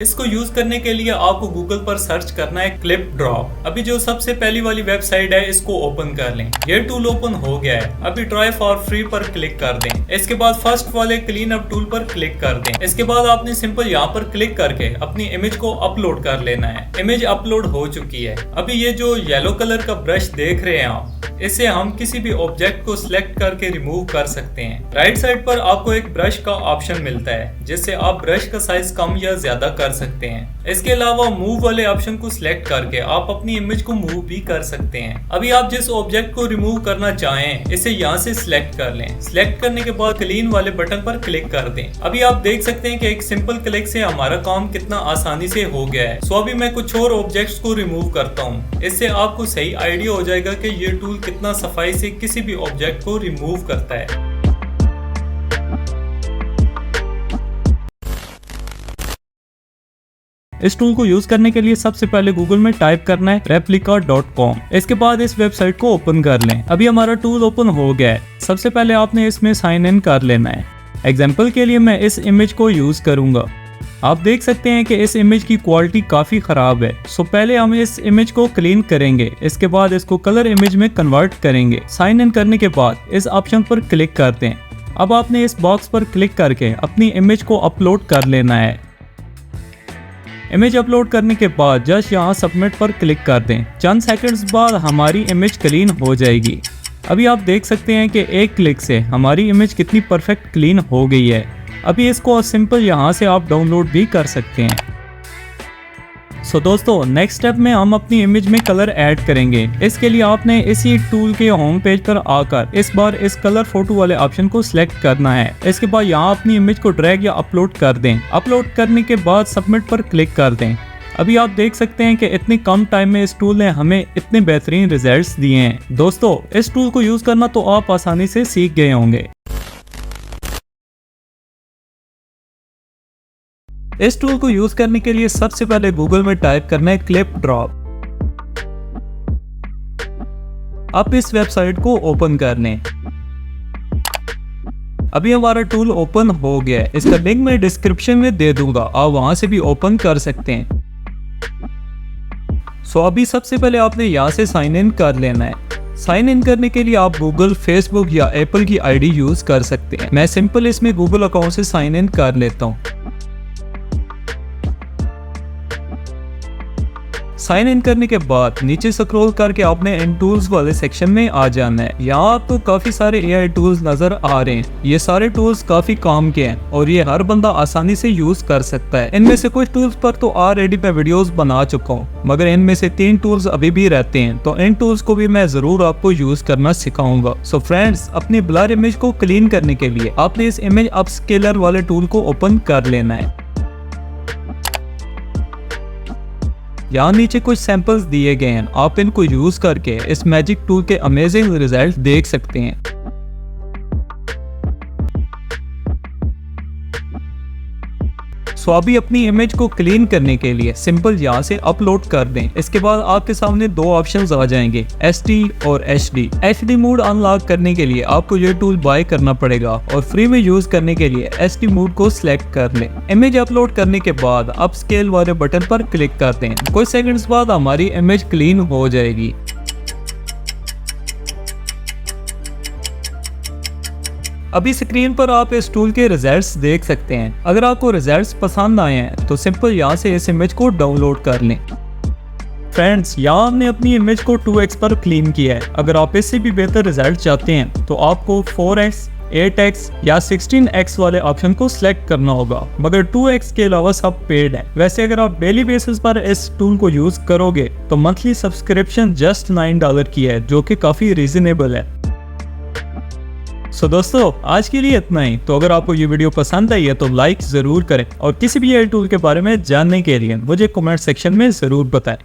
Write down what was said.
इसको यूज करने के लिए आपको गूगल पर सर्च करना है क्लिप ड्रॉप। अभी जो सबसे पहली वाली वेबसाइट है इसको ओपन कर लें। ये टूल ओपन हो गया है। अभी ट्राई फॉर फ्री पर क्लिक कर दें। इसके बाद फर्स्ट वाले क्लीन अप टूल पर क्लिक कर दें। इसके बाद आपने सिंपल यहाँ पर क्लिक करके अपनी इमेज को अपलोड कर लेना है। इमेज अपलोड हो चुकी है। अभी ये जो येलो कलर का ब्रश देख रहे हैं आप, इससे हम किसी भी ऑब्जेक्ट को सिलेक्ट करके रिमूव कर सकते हैं। राइट साइड पर आपको एक ब्रश का ऑप्शन मिलता है जिससे आप ब्रश का साइज कम या ज्यादा कर सकते हैं। इसके अलावा मूव वाले ऑप्शन को सिलेक्ट करके आप अपनी इमेज को मूव भी कर सकते हैं। अभी आप जिस ऑब्जेक्ट को रिमूव करना चाहें इसे यहाँ से सिलेक्ट कर लें। सिलेक्ट करने के बाद क्लीन वाले बटन पर क्लिक कर दें। अभी आप देख सकते हैं कि एक सिंपल क्लिक से हमारा काम कितना आसानी से हो गया है। सो अभी मैं कुछ और ऑब्जेक्ट्स को रिमूव करता हूँ। इससे आपको सही आइडिया हो जाएगा कि ये टूल कितना सफाई से किसी भी ऑब्जेक्ट को रिमूव करता है। इस टूल को यूज करने के लिए सबसे पहले गूगल में टाइप करना है replica.com। इसके बाद इस वेबसाइट को ओपन कर लें। अभी हमारा टूल ओपन हो गया है। सबसे पहले आपने इसमें साइन इन कर लेना है। एग्जाम्पल के लिए मैं इस इमेज को यूज करूंगा। आप देख सकते हैं कि इस इमेज की क्वालिटी काफी खराब है। सो पहले हम इस इमेज को क्लीन करेंगे। इसके बाद इसको कलर इमेज में कन्वर्ट करेंगे। साइन इन करने के बाद इस ऑप्शन पर क्लिक करते हैं। अब आपने इस बॉक्स पर क्लिक करके अपनी इमेज को अपलोड कर लेना है। इमेज अपलोड करने के बाद जस्ट यहाँ सबमिट पर क्लिक कर दें। चंद सेकंड्स बाद हमारी इमेज क्लीन हो जाएगी। अभी आप देख सकते हैं कि एक क्लिक से हमारी इमेज कितनी परफेक्ट क्लीन हो गई है। अभी इसको सिंपल यहाँ से आप डाउनलोड भी कर सकते हैं। सो दोस्तों, नेक्स्ट स्टेप में हम अपनी इमेज में कलर ऐड करेंगे। इसके लिए आपने इसी टूल के होम पेज पर आकर इस बार इस कलर फोटो वाले ऑप्शन को सिलेक्ट करना है। इसके बाद यहाँ अपनी इमेज को ड्रैग या अपलोड कर दें। अपलोड करने के बाद सबमिट पर क्लिक कर दें। अभी आप देख सकते हैं कि इतनी कम टाइम में इस टूल ने हमें इतने बेहतरीन रिजल्ट्स दिए हैं। दोस्तों, इस टूल को यूज करना तो आप आसानी से सीख गए होंगे। इस टूल को यूज करने के लिए सबसे पहले गूगल में टाइप करना है क्लिप ड्रॉप। अब इस वेबसाइट को ओपन कर लें। अभी हमारा टूल ओपन हो गया है। इसका लिंक मैं डिस्क्रिप्शन में दे दूंगा, आप वहां से भी ओपन कर सकते हैं। सो अभी सबसे पहले आपने यहाँ से साइन इन कर लेना है। साइन इन करने के लिए आप गूगल, फेसबुक या एप्पल की आईडी यूज कर सकते हैं। मैं सिंपल इसमें गूगल अकाउंट से साइन इन कर लेता हूँ। साइन इन करने के बाद नीचे स्क्रॉल करके आपने इन टूल्स वाले सेक्शन में आ जाना है। यहाँ आपको काफी सारे AI टूल्स नजर आ रहे हैं। ये सारे टूल्स काफी काम के हैं और ये हर बंदा आसानी से यूज कर सकता है। इनमें से कुछ टूल्स पर तो ऑलरेडी मैं वीडियोस बना चुका हूँ, मगर इनमें से 3 टूल्स अभी भी रहते हैं, तो इन टूल्स को भी मैं जरूर आपको यूज करना सिखाऊंगा। सो फ्रेंड्स, अपनी ब्लर इमेज को क्लीन करने के लिए आपने इस इमेज अपस्केलर वाले टूल को ओपन कर लेना है। यहाँ नीचे कुछ सैंपल्स दिए गए हैं। आप इनको यूज करके इस मैजिक टूल के अमेजिंग रिजल्ट देख सकते हैं। सो अभी अपनी इमेज को क्लीन करने के लिए सिंपल यहाँ से अपलोड कर दें। इसके बाद आपके सामने 2 ऑप्शंस आ जाएंगे, SD और HD। HD मोड अनलॉक करने के लिए आपको ये टूल बाय करना पड़ेगा और फ्री में यूज करने के लिए SD मोड को सिलेक्ट कर लें। इमेज अपलोड करने के बाद अप स्केल वाले बटन पर क्लिक कर दें। कुछ सेकंड्स बाद हमारी इमेज क्लीन हो जाएगी। अभी स्क्रीन पर आप इस टूल के रिजल्ट्स देख सकते हैं। अगर आपको रिजल्ट्स पसंद आए हैं तो सिंपल यहाँ से इस इमेज को डाउनलोड कर लें। फ्रेंड्स, यहाँ हमने अपनी इमेज को 2x पर क्लीन किया है। अगर आप इससे भी बेहतर रिजल्ट चाहते हैं तो आपको 4x, 8x या 16x वाले ऑप्शन को सिलेक्ट करना होगा, मगर 2x के अलावा सब पेड है। वैसे अगर आप डेली बेसिस पर इस टूल को यूज करोगे तो मंथली सब्सक्रिप्शन जस्ट $9 की है, जो कि काफी रीजनेबल है। सो दोस्तों, आज के लिए इतना ही। तो अगर आपको ये वीडियो पसंद आई है तो लाइक जरूर करें और किसी भी AI टूल के बारे में जानने के लिए मुझे कमेंट सेक्शन में जरूर बताएं।